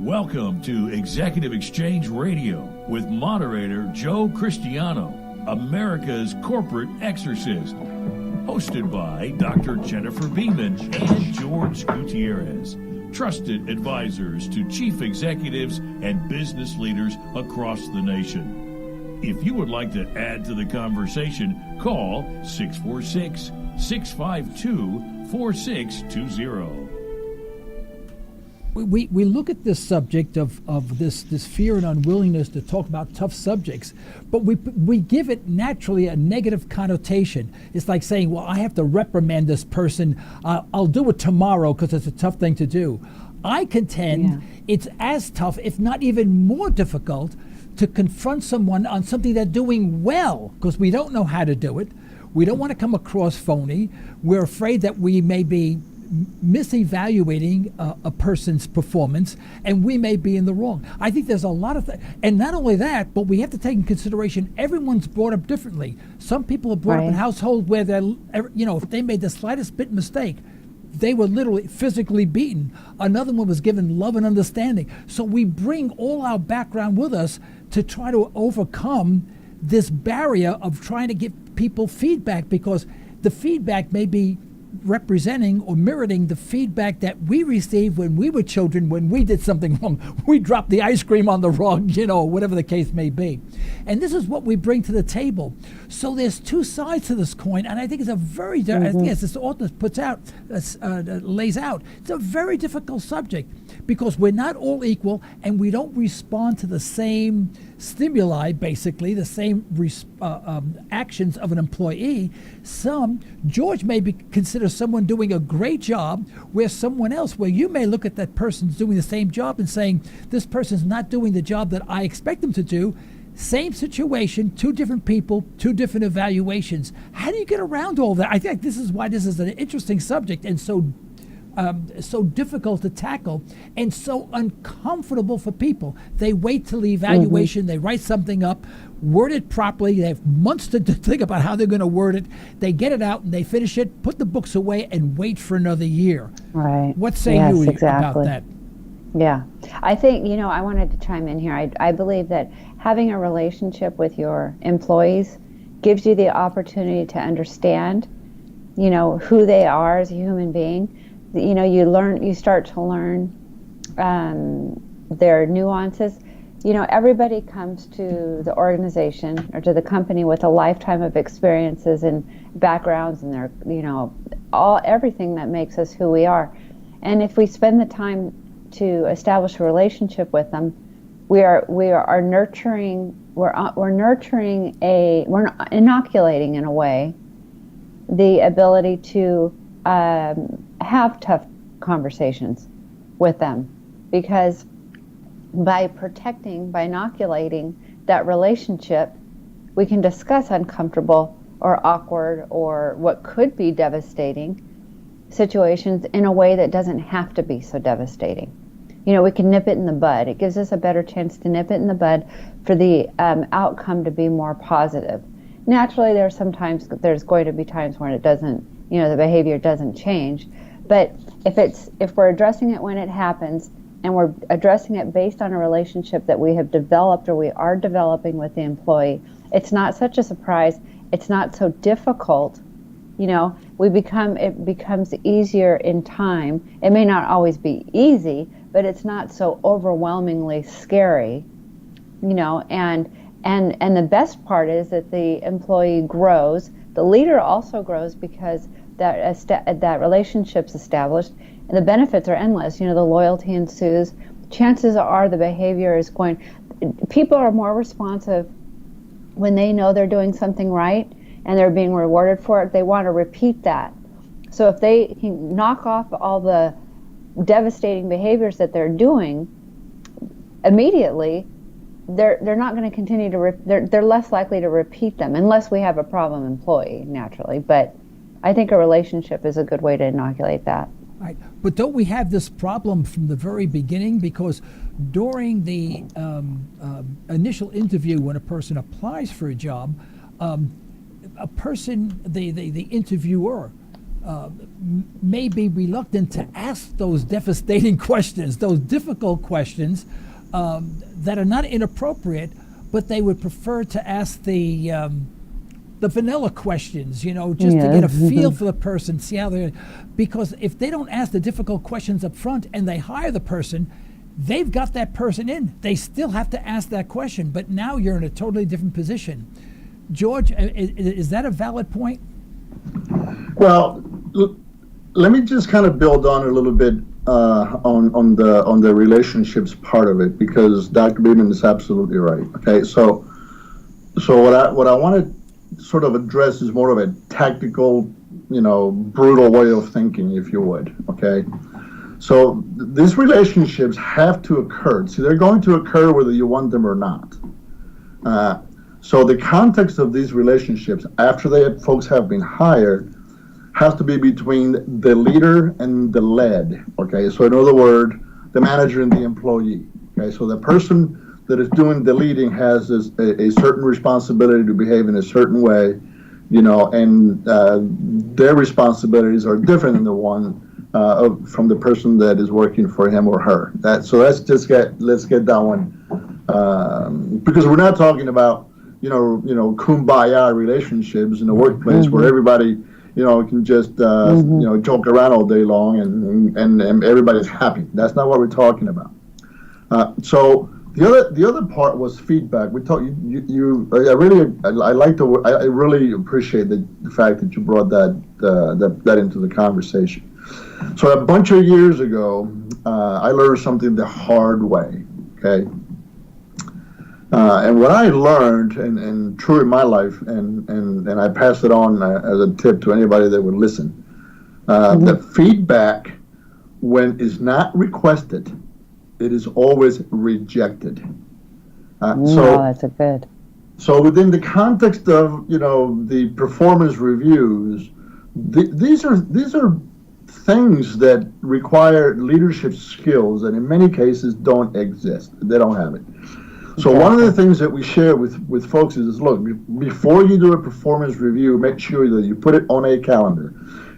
Welcome to Executive Exchange Radio with moderator Joe Cristiano, America's corporate exorcist. Hosted by Dr. Jennifer Beaman and Jorge Gutierrez, trusted advisors to chief executives and business leaders across the nation. If you would like to add to the conversation, call 646-652-4620. We look at this subject of this fear and unwillingness to talk about tough subjects, but we give it naturally a negative connotation. It's like saying, well, I have to reprimand this person. I'll do it tomorrow because it's a tough thing to do. I contend it's as tough, if not even more difficult, to confront someone on something they're doing well, because we don't know how to do it. We don't want to come across phony. We're afraid that we may be misevaluating a person's performance, and we may be in the wrong. I think there's a lot of and not only that, but we have to take in consideration everyone's brought up differently. Some people are brought up in households where they're, if they made the slightest bit mistake, they were literally physically beaten. Another one was given love and understanding. So we bring all our background with us to try to overcome this barrier of trying to give people feedback, because the feedback may be representing or mirroring the feedback that we received when we were children, when we did something wrong. We dropped the ice cream on the rug, whatever the case may be. And this is what we bring to the table. So there's two sides to this coin, and I think it's a very, I think as this author puts out, lays out, it's a very difficult subject, because we're not all equal, and we don't respond to the same stimuli, basically, the same actions of an employee. George may consider someone doing a great job, where you may look at that person's doing the same job and saying, this person's not doing the job that I expect them to do. Same situation, two different people, two different evaluations. How do you get around all that? I think this is why this is an interesting subject and so difficult to tackle and so uncomfortable for people. They wait till the evaluation, they write something up, word it properly, they have months to think about how they're going to word it, they get it out and they finish it, put the books away, and wait for another year. Right. What say you about that? Yeah. I think, I wanted to chime in here. I believe that having a relationship with your employees gives you the opportunity to understand, who they are as a human being. You start to learn their nuances. Everybody comes to the organization or to the company with a lifetime of experiences and backgrounds and their, everything that makes us who we are. And if we spend the time to establish a relationship with them, we're inoculating in a way the ability to have tough conversations with them, because by inoculating that relationship, we can discuss uncomfortable or awkward or what could be devastating situations in a way that doesn't have to be so devastating. We can nip it in the bud. It gives us a better chance to nip it in the bud for the outcome to be more positive. Naturally, there's going to be times when it doesn't, the behavior doesn't change. But if we're addressing it when it happens, and we're addressing it based on a relationship that we have developed or we are developing with the employee, it's not such a surprise. It's not so difficult. It becomes easier in time. It may not always be easy, but it's not so overwhelmingly scary. And the best part is that the employee grows. The leader also grows, because that relationship's established, and the benefits are endless. The loyalty ensues. Chances are the behavior is people are more responsive when they know they're doing something right and they're being rewarded for it. They want to repeat that. So if they can knock off all the devastating behaviors that they're doing immediately, they're not going to continue to they're less likely to repeat them, unless we have a problem employee, naturally. But I think a relationship is a good way to inoculate that. Right. But don't we have this problem from the very beginning? Because during the initial interview, when a person applies for a job, the interviewer may be reluctant to ask those devastating questions, those difficult questions that are not inappropriate, but they would prefer to ask the vanilla questions, just to get a feel for the person, see how they're. Because if they don't ask the difficult questions up front and they hire the person, they've got that person in. They still have to ask that question, but now you're in a totally different position. George, is that a valid point? Well, let me just kind of build on a little bit on the relationships part of it, because Dr. Beaman is absolutely right. Okay, so what I want to sort of address is more of a tactical, brutal way of thinking, if you would. Okay, so these relationships have to occur. See, they're going to occur whether you want them or not. So the context of these relationships, after folks have been hired, has to be between the leader and the led. Okay, so in other words, the manager and the employee. Okay, so the person that is doing the leading has a certain responsibility to behave in a certain way, and their responsibilities are different than the one from the person that is working for him or her. So let's get that one, because we're not talking about kumbaya relationships in the workplace where everybody can just joke around all day long and everybody's happy. That's not what we're talking about. So the other part was feedback. We talked. I really appreciate the fact that you brought that into the conversation. So a bunch of years ago, I learned something the hard way. Okay. And what I learned, and true in my life, and I pass it on as a tip to anybody that would listen, that feedback, when is not requested, it is always rejected. That's a good. So within the context of the performance reviews, these are things that require leadership skills, and in many cases don't exist. They don't have it. So one of the things that we share with folks is, look, before you do a performance review, make sure that you put it on a calendar.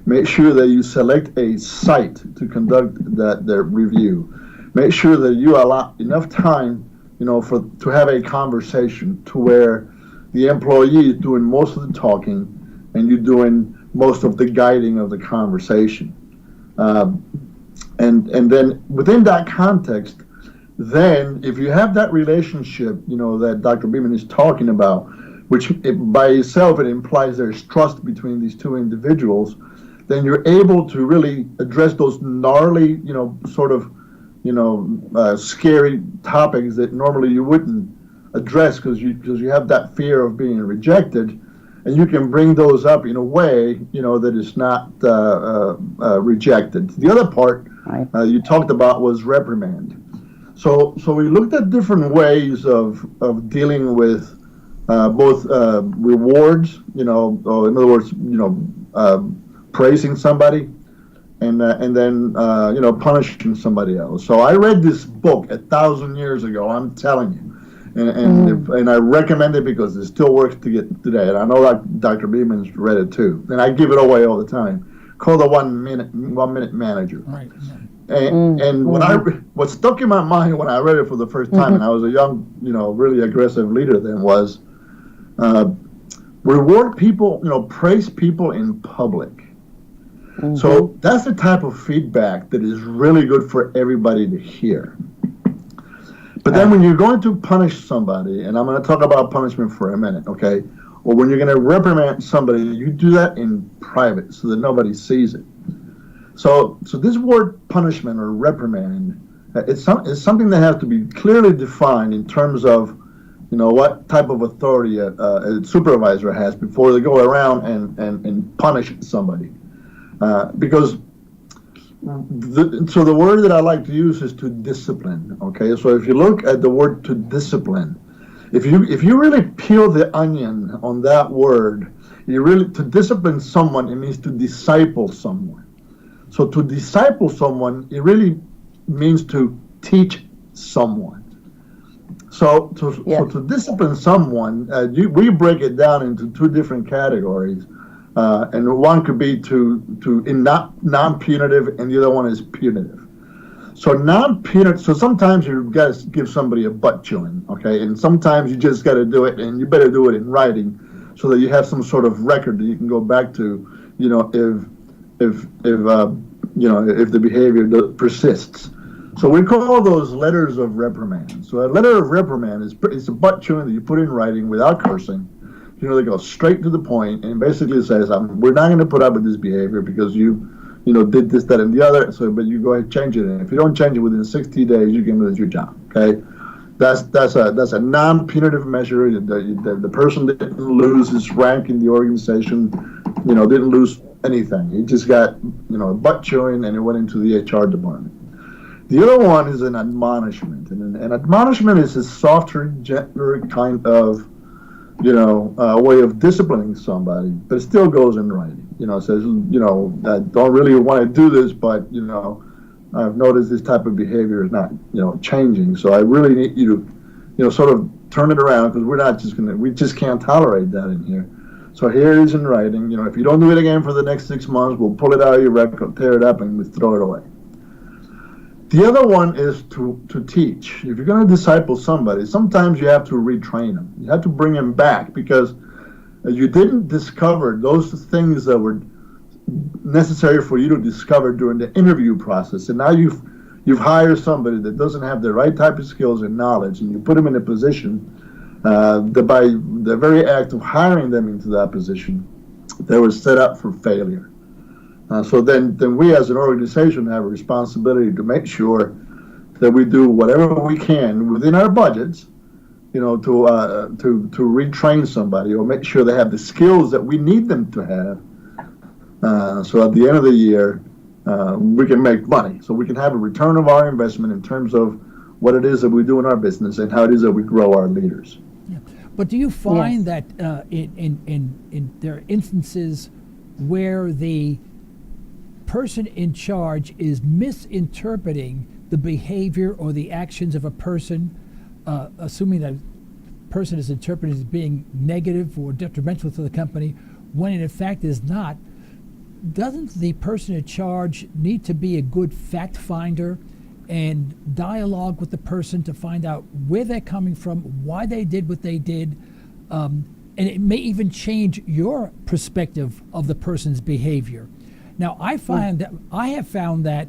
Make sure that you select a site to conduct the review. Make sure that you allow enough time, to have a conversation to where the employee is doing most of the talking and you're doing most of the guiding of the conversation. And then within that context, then if you have that relationship, that Dr. Beaman is talking about, which by itself it implies there's trust between these two individuals, then you're able to really address those gnarly, scary topics that normally you wouldn't address because you have that fear of being rejected, and you can bring those up in a way, that is not rejected. The other part you talked about was reprimand. So we looked at different ways of dealing with both rewards, in other words, praising somebody, and then punishing somebody else. So I read this book 1,000 years ago. I'm telling you, and I recommend it because it still works today. And I know that Dr. Beaman's read it too, and I give it away all the time. Called the 1 minute manager. Right. And what stuck in my mind when I read it for the first time, and I was a young, really aggressive leader then, was reward people, praise people in public. So that's the type of feedback that is really good for everybody to hear. But then when you're going to punish somebody, and I'm going to talk about punishment for a minute, okay? Or when you're going to reprimand somebody, you do that in private so that nobody sees it. So this word punishment or reprimand, it's something that has to be clearly defined in terms of, what type of authority a supervisor has before they go around and punish somebody. Because the word that I like to use is to discipline. Okay, so if you look at the word to discipline, if you really peel the onion on that word, to discipline someone, it means to disciple someone. So to disciple someone, it really means to teach someone. So to discipline someone, we break it down into two different categories. And one could be non-punitive, and the other one is punitive. So non-punitive. So sometimes you've got to give somebody a butt chewing, okay, and sometimes you just got to do it, and you better do it in writing, so that you have some sort of record that you can go back to, if the behavior persists. So we call those letters of reprimand. So a letter of reprimand is a butt chewing that you put in writing without cursing. They go straight to the point and basically says, we're not going to put up with this behavior because you did this, that, and the other. So, but you go ahead and change it. And if you don't change it within 60 days, you can lose your job. Okay, that's a non-punitive measure. The person didn't lose his rank in the organization. Didn't lose anything. He just got butt chewing, and it went into the HR department. The other one is an admonishment, and an admonishment is a softer, gentler kind of way of disciplining somebody, but it still goes in writing. It says, I don't really want to do this, but I've noticed this type of behavior is not changing, so I really need you to sort of turn it around, because we just can't tolerate that in here. So here it is in writing. If you don't do it again for the next 6 months, we'll pull it out of your record, tear it up, and we throw it away. The other one is to teach. If you're going to disciple somebody, sometimes you have to retrain them. You have to bring them back, because you didn't discover those things that were necessary for you to discover during the interview process. And now you've hired somebody that doesn't have the right type of skills and knowledge, and you put them in a position that by the very act of hiring them into that position, they were set up for failure. So then we as an organization have a responsibility to make sure that we do whatever we can within our budgets, to retrain somebody, or make sure they have the skills that we need them to have. So at the end of the year, we can make money. So we can have a return of our investment in terms of what it is that we do in our business and how it is that we grow our leaders. Yeah. But do you find that in there are instances where the person in charge is misinterpreting the behavior or the actions of a person, assuming that person is interpreted as being negative or detrimental to the company, when it in fact is not? Doesn't the person in charge need to be a good fact finder and dialogue with the person to find out where they're coming from, why they did what they did, and it may even change your perspective of the person's behavior? Now, I have found that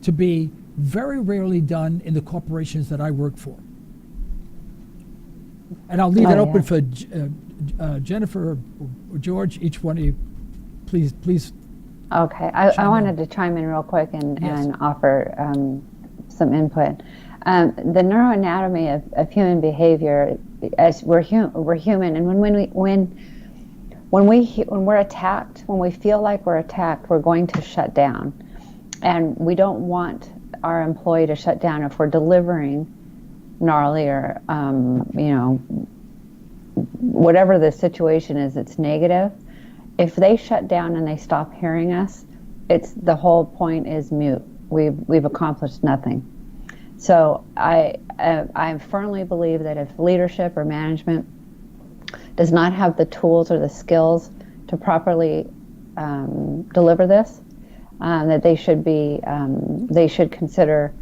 to be very rarely done in the corporations that I work for. And I'll leave it open for Jennifer or George, each one of you. Please. Okay, I wanted to chime in real quick and offer some input. The neuroanatomy of human behavior, as we're human, and when we're attacked, when we feel like we're attacked, we're going to shut down. And we don't want our employee to shut down if we're delivering gnarly or, whatever the situation is that's negative. If they shut down and they stop hearing us, the whole point is mute. We've accomplished nothing. So I firmly believe that if leadership or management does not have the tools or the skills to properly deliver this, that they should consider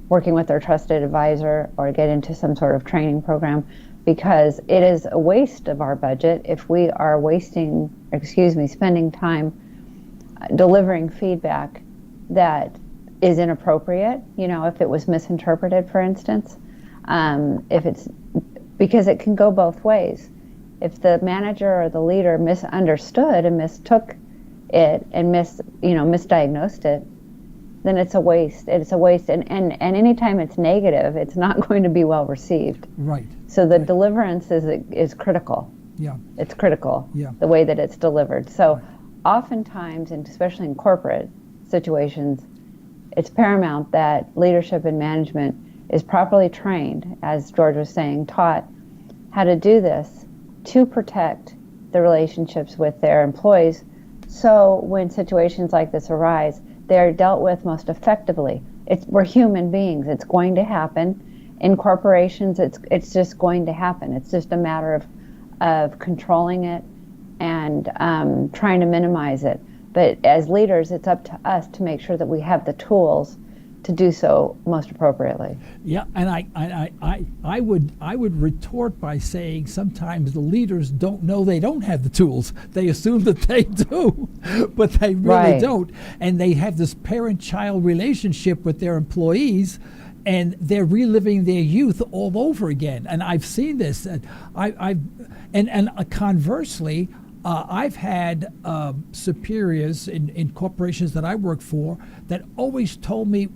working with their trusted advisor or get into some sort of training program, because it is a waste of our budget if we are spending time delivering feedback that is inappropriate. If it was misinterpreted, for instance, because it can go both ways. If the manager or the leader misunderstood and mistook it and misdiagnosed it, then it's a waste. It's a waste, and anytime it's negative, it's not going to be well received. Right. So the deliverance is critical. Yeah. It's critical. Yeah. The way that it's delivered. So oftentimes, and especially in corporate situations, it's paramount that leadership and management is properly trained, as George was saying, taught how to do this to protect the relationships with their employees. So when situations like this arise, they're dealt with most effectively. We're human beings. It's going to happen. In corporations, it's just going to happen. It's just a matter of controlling it and trying to minimize it. But as leaders, it's up to us to make sure that we have the tools to do so most appropriately. Yeah, and I would retort by saying sometimes the leaders don't know they don't have the tools. They assume that they do, but they really don't. And they have this parent-child relationship with their employees, and they're reliving their youth all over again. And I've seen this. And conversely, I've had superiors in corporations that I work for that always told me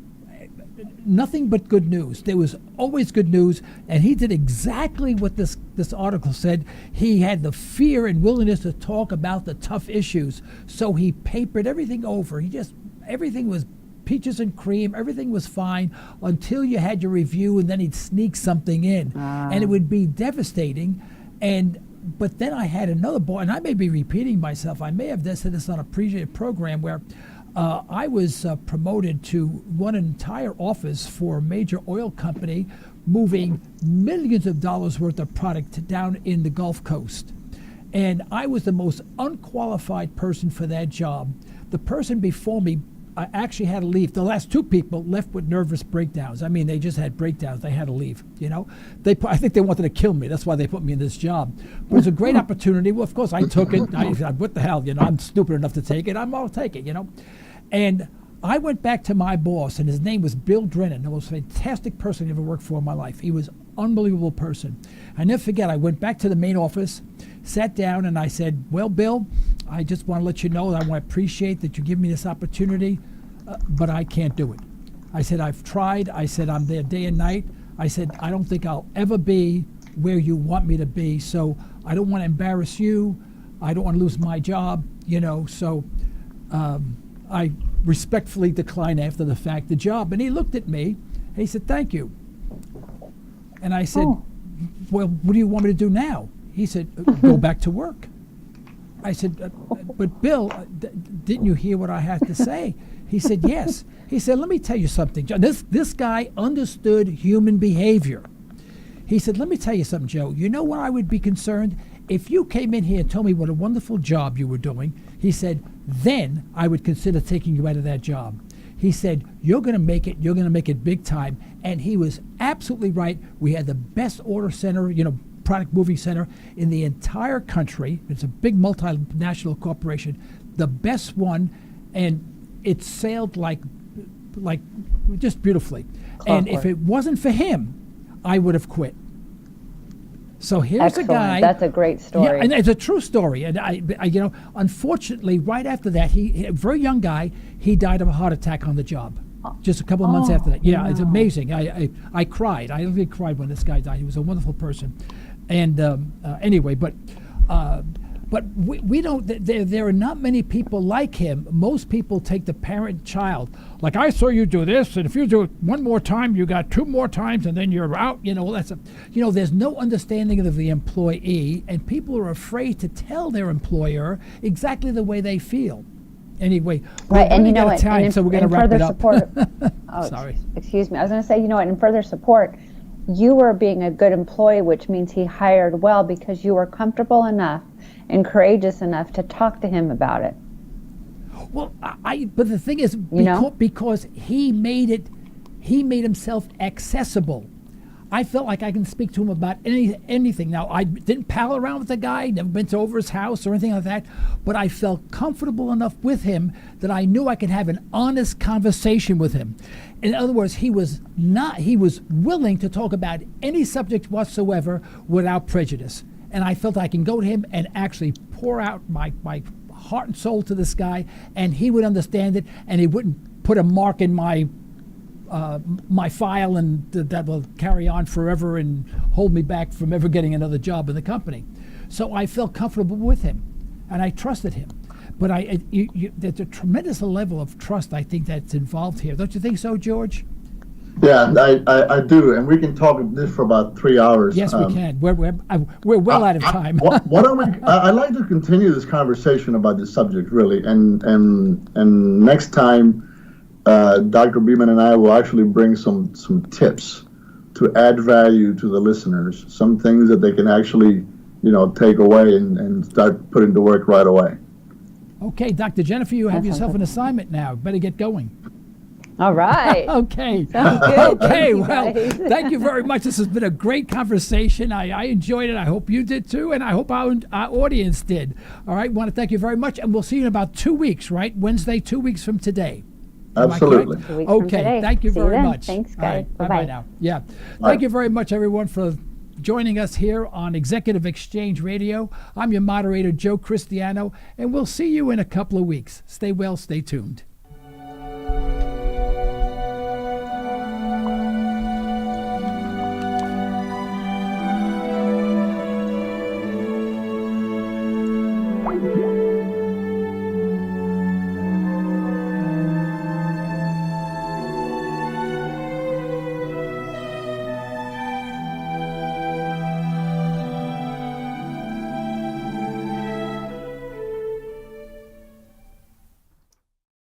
nothing but good news. There was always good news, and he did exactly what this article said. He had the fear and willingness to talk about the tough issues, so he papered everything over. Everything was peaches and cream, everything was fine until you had your review, and then he'd sneak something in, and it would be devastating. But then I had another boy, and I may be repeating myself, I may have said this on a previous program where I was promoted to run an entire office for a major oil company, moving millions of dollars worth of product down in the Gulf Coast. And I was the most unqualified person for that job. The person before me actually had to leave. The last two people left with nervous breakdowns. I mean, they just had breakdowns. They had to leave, you know. I think they wanted to kill me. That's why they put me in this job. But it was a great opportunity. Well, of course, I took it. I said, what the hell, you know, I'm stupid enough to take it. I'll take it, you know. And I went back to my boss, and his name was Bill Drennan, the most fantastic person I ever worked for in my life. He was an unbelievable person. I never forget, I went back to the main office, sat down, and I said, well, Bill, I just want to let you know that I want to appreciate that you give me this opportunity, but I can't do it. I said, I've tried. I said, I'm there day and night. I said, I don't think I'll ever be where you want me to be, so I don't want to embarrass you. I don't want to lose my job, you know, so I respectfully declined after the fact the job. And he looked at me and he said, thank you. And I said, well, what do you want me to do now? He said, go back to work. I said, but Bill, didn't you hear what I had to say? He said, yes. He said, let me tell you something, Joe. This guy understood human behavior. He said, let me tell you something, Joe. You know what I would be concerned? If you came in here and told me what a wonderful job you were doing, he said, then I would consider taking you out of that job. He said, you're going to make it big time. And he was absolutely right. We had the best order center, you know, product moving center in the entire country. It's a big multinational corporation, the best one, and it sailed like just beautifully. And if it wasn't for him, I would have quit. So here's a guy. That's a great story. Yeah, and it's a true story. And I you know, unfortunately, right after that, a very young guy, he died of a heart attack on the job. Just a couple of months after that. Yeah, no. It's amazing. I cried. I literally cried when this guy died. He was a wonderful person. And anyway, but we don't. There are not many people like him. Most people take the parent-child. Like, I saw you do this, and if you do it one more time, you got two more times, and then you're out. You know, there's no understanding of the employee, and people are afraid to tell their employer exactly the way they feel. Anyway, right, and you know what? So we're going to wrap it up. Sorry. Excuse me. I was going to say, you know what? In further support, you were being a good employee, which means he hired well because you were comfortable enough and courageous enough to talk to him about it. Well, but the thing is, because he made himself accessible. I felt like I can speak to him about anything. Now, I didn't pal around with the guy, never been over his house or anything like that, but I felt comfortable enough with him that I knew I could have an honest conversation with him. In other words, he was willing to talk about any subject whatsoever without prejudice. And I felt I can go to him and actually pour out my heart and soul to this guy, and he would understand it, and he wouldn't put a mark in my file, and that will carry on forever and hold me back from ever getting another job in the company. So I felt comfortable with him, and I trusted him. But there's a tremendous level of trust, I think, that's involved here. Don't you think so, George? Yeah, I do, and we can talk this for about 3 hours. Yes, we can. We're well out of time. Why don't we? I'd like to continue this conversation about this subject, really, and next time, Dr. Beaman and I will actually bring some tips to add value to the listeners, some things that they can actually take away and start putting to work right away. Okay, Dr. Jennifer, you have That yourself sounds an assignment now. Better get going. All right. Okay. Sounds good. Okay, Thank you, well, guys. thank you very much. This has been a great conversation. I enjoyed it. I hope you did too, and I hope our audience did. All right, want to thank you very much, and we'll see you in about 2 weeks, right? Wednesday, 2 weeks from today. Am I Absolutely. correct? 2 weeks from Okay, today. thank you See very then. much. Thanks, All right, guys. bye-bye Bye-bye. now. Yeah. Bye. Thank you very much, everyone, for joining us here on Executive Exchange Radio. I'm your moderator, Joe Cristiano, and we'll see you in a couple of weeks. Stay well, stay tuned.